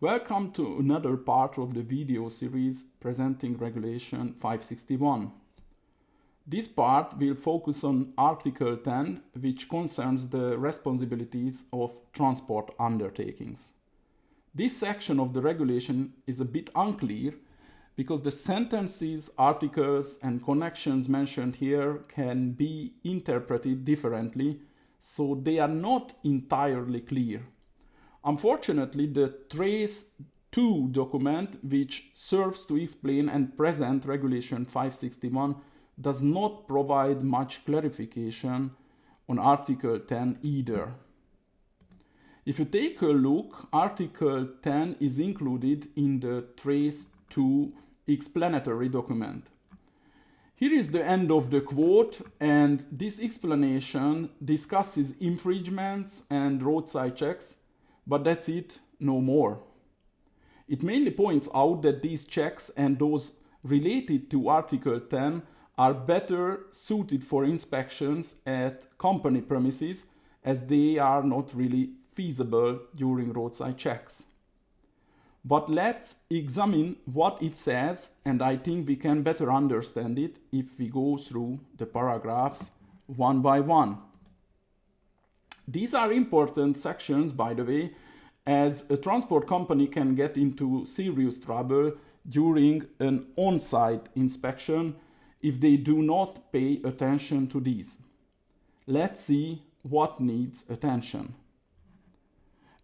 Welcome to another part of the video series presenting Regulation 561. This part will focus on Article 10, which concerns the responsibilities of transport undertakings. This section of the regulation is a bit unclear because the sentences, articles, and connections mentioned here can be interpreted differently, so they are not entirely clear. Unfortunately, the Trace 2 document, which serves to explain and present Regulation 561, does not provide much clarification on Article 10 either. If you take a look, Article 10 is included in the Trace 2 explanatory document. Here is the end of the quote, and this explanation discusses infringements and roadside checks, but that's it, no more. It mainly points out that these checks and those related to Article 10 are better suited for inspections at company premises, as they are not really feasible during roadside checks. But let's examine what it says, and I think we can better understand it if we go through the paragraphs one by one. These are important sections, by the way, as a transport company can get into serious trouble during an on-site inspection if they do not pay attention to these. Let's see what needs attention.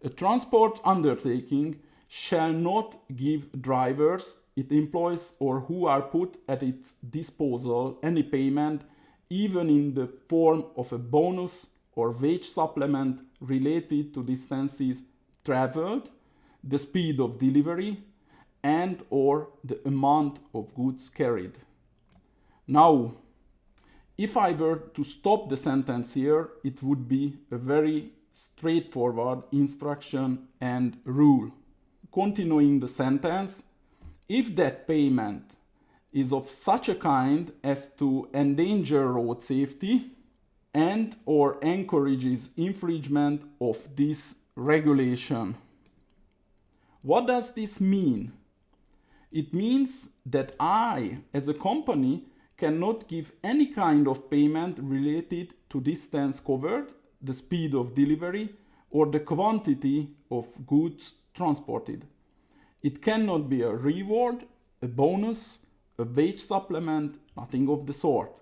A transport undertaking shall not give drivers it employs or who are put at its disposal any payment, even in the form of a bonus or wage supplement related to distances traveled, the speed of delivery, and or the amount of goods carried. Now, if I were to stop the sentence here, it would be a very straightforward instruction and rule. Continuing the sentence, if that payment is of such a kind as to endanger road safety and or encourages infringement of this regulation. What does this mean? It means that I, as a company, cannot give any kind of payment related to distance covered, the speed of delivery, or the quantity of goods transported. It cannot be a reward, a bonus, a wage supplement, nothing of the sort.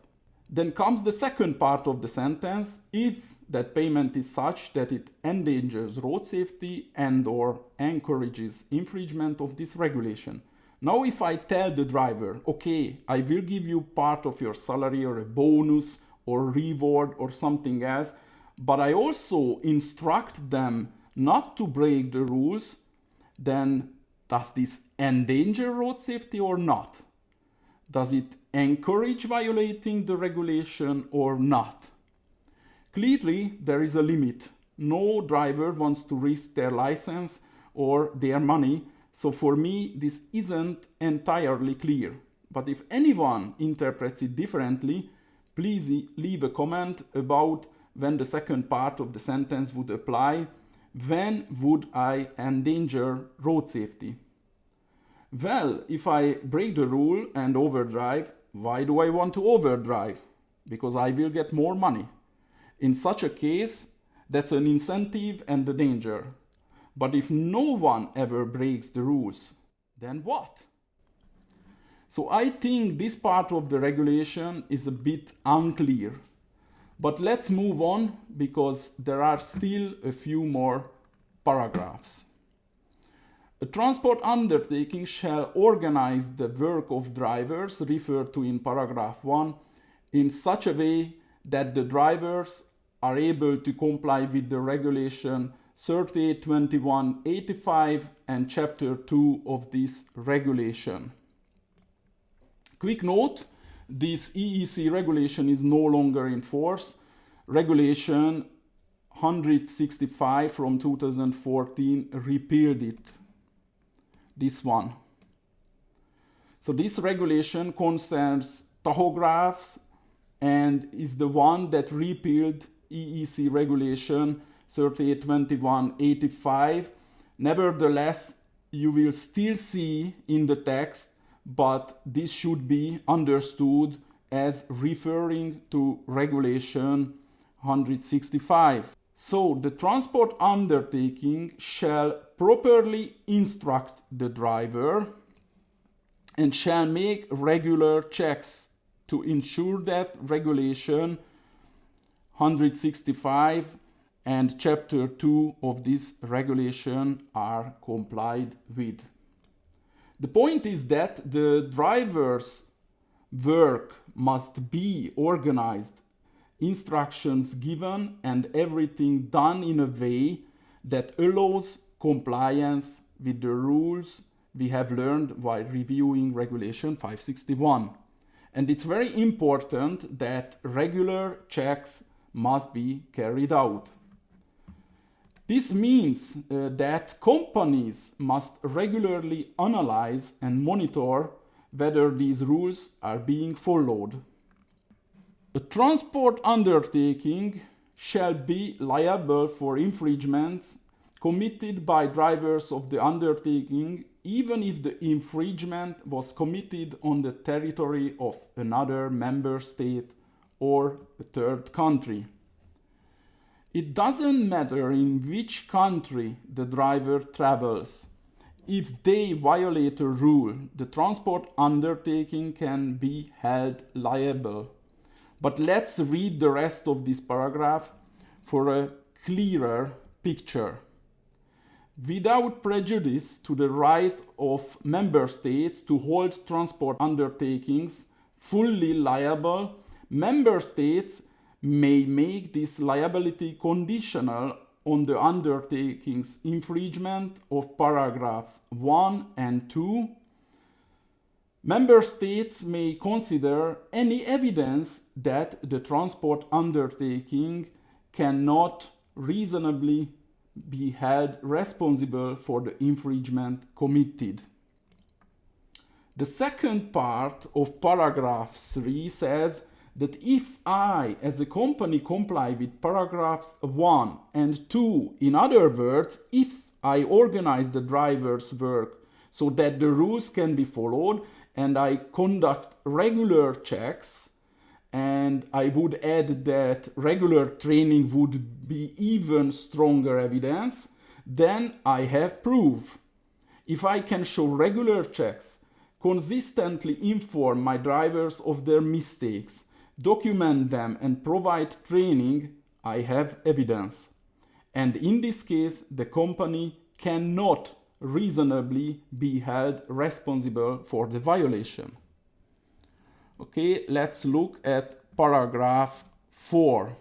Then comes the second part of the sentence, if that payment is such that it endangers road safety and or encourages infringement of this regulation. Now if I tell the driver, okay, I will give you part of your salary or a bonus or reward or something else, but I also instruct them not to break the rules, then does this endanger road safety or not? Does it encourage violating the regulation or not? Clearly, there is a limit. No driver wants to risk their license or their money, so for me, this isn't entirely clear. But if anyone interprets it differently, please leave a comment about when the second part of the sentence would apply. When would I endanger road safety? Well, if I break the rule and overdrive, why do I want to overdrive? Because I will get more money. In such a case, that's an incentive and a danger. But if no one ever breaks the rules, then what? So I think this part of the regulation is a bit unclear. But let's move on because there are still a few more paragraphs. A transport undertaking shall organize the work of drivers referred to in paragraph 1 in such a way that the drivers are able to comply with the regulation 3821/85 and chapter 2 of this regulation. Quick note, this EEC regulation is no longer in force. Regulation 165 from 2014 repealed it. This one. So this regulation concerns tachographs and is the one that repealed EEC regulation 3821/85. Nevertheless, you will still see in the text, but this should be understood as referring to regulation 165. So the transport undertaking shall properly instruct the driver and shall make regular checks to ensure that regulation 165 and chapter 2 of this regulation are complied with. The point is that the driver's work must be organized, instructions given, and everything done in a way that allows compliance with the rules we have learned while reviewing regulation 561. And it's very important that regular checks must be carried out. This means that companies must regularly analyze and monitor whether these rules are being followed. A transport undertaking shall be liable for infringements committed by drivers of the undertaking, even if the infringement was committed on the territory of another member state or a third country. It doesn't matter in which country the driver travels. If they violate a rule, the transport undertaking can be held liable. But let's read the rest of this paragraph for a clearer picture. Without prejudice to the right of member states to hold transport undertakings fully liable, member states may make this liability conditional on the undertaking's infringement of paragraphs 1 and 2. Member states may consider any evidence that the transport undertaking cannot reasonably be held responsible for the infringement committed. The second part of paragraph 3 says that if I, as a company, comply with paragraphs 1 and 2, in other words, if I organize the driver's work so that the rules can be followed and I conduct regular checks, and I would add that regular training would be even stronger evidence, then I have proof. If I can show regular checks, consistently inform my drivers of their mistakes, document them and provide training, I have evidence. And in this case, the company cannot reasonably be held responsible for the violation. Okay, let's look at paragraph 4.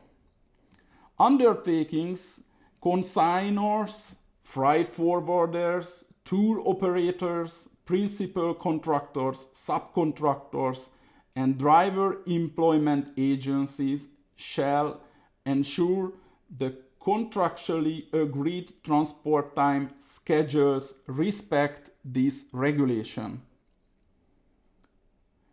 Undertakings, consignors, freight forwarders, tour operators, principal contractors, subcontractors, and driver employment agencies shall ensure the contractually agreed transport time schedules respect this regulation.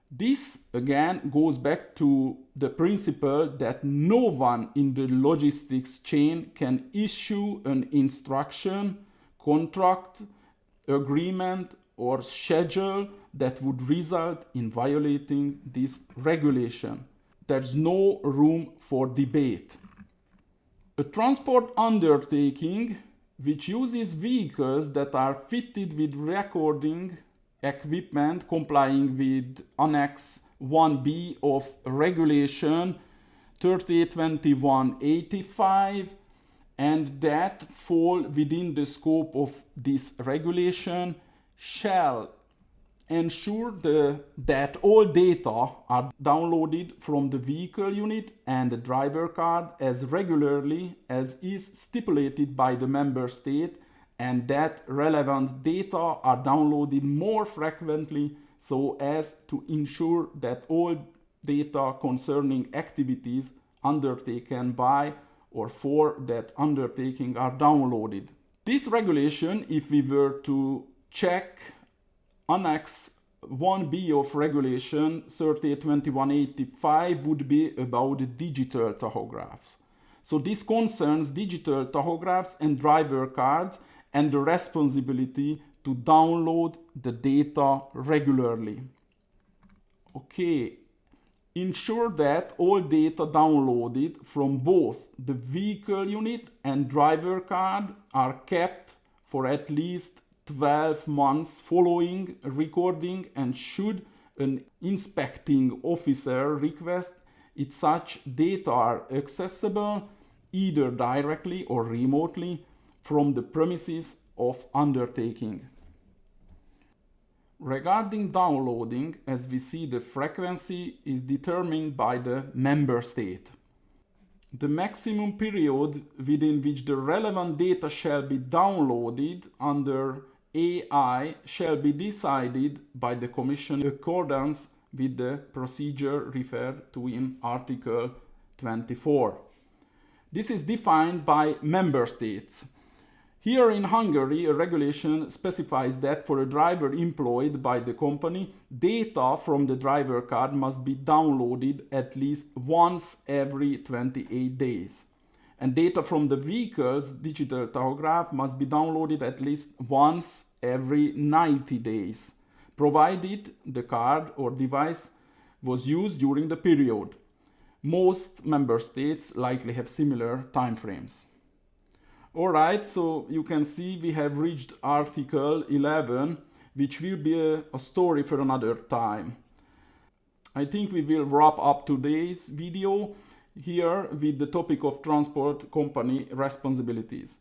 This again goes back to the principle that no one in the logistics chain can issue an instruction, contract, agreement, or schedule that would result in violating this regulation. There's no room for debate. A transport undertaking which uses vehicles that are fitted with recording equipment complying with Annex 1B of Regulation 3821/85 and that fall within the scope of this regulation shall ensure that all data are downloaded from the vehicle unit and the driver card as regularly as is stipulated by the member state, and that relevant data are downloaded more frequently so as to ensure that all data concerning activities undertaken by or for that undertaking are downloaded. This regulation, if we were to check Annex 1B of Regulation 3821/85, would be about digital tachographs. So this concerns digital tachographs and driver cards and the responsibility to download the data regularly. Okay, ensure that all data downloaded from both the vehicle unit and driver card are kept for at least 12 months following recording, and should an inspecting officer request it, such data are accessible either directly or remotely from the premises of undertaking. Regarding downloading, as we see, the frequency is determined by the member state. The maximum period within which the relevant data shall be downloaded under AI shall be decided by the Commission in accordance with the procedure referred to in Article 24. This is defined by member states. Here in Hungary, a regulation specifies that for a driver employed by the company, data from the driver card must be downloaded at least once every 28 days. And data from the vehicle's digital tachograph must be downloaded at least once every 90 days, provided the card or device was used during the period. Most member states likely have similar timeframes. Alright, so you can see we have reached Article 11, which will be a story for another time. I think we will wrap up today's video here with the topic of transport company responsibilities.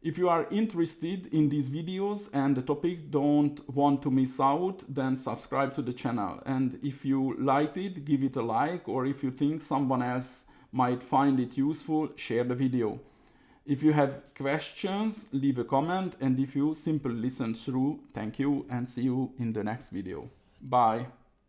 If you are interested in these videos and the topic, don't want to miss out, then subscribe to the channel. And if you liked it, give it a like, or if you think someone else might find it useful, share the video. If you have questions, leave a comment, and if you simply listen through, thank you and see you in the next video. Bye.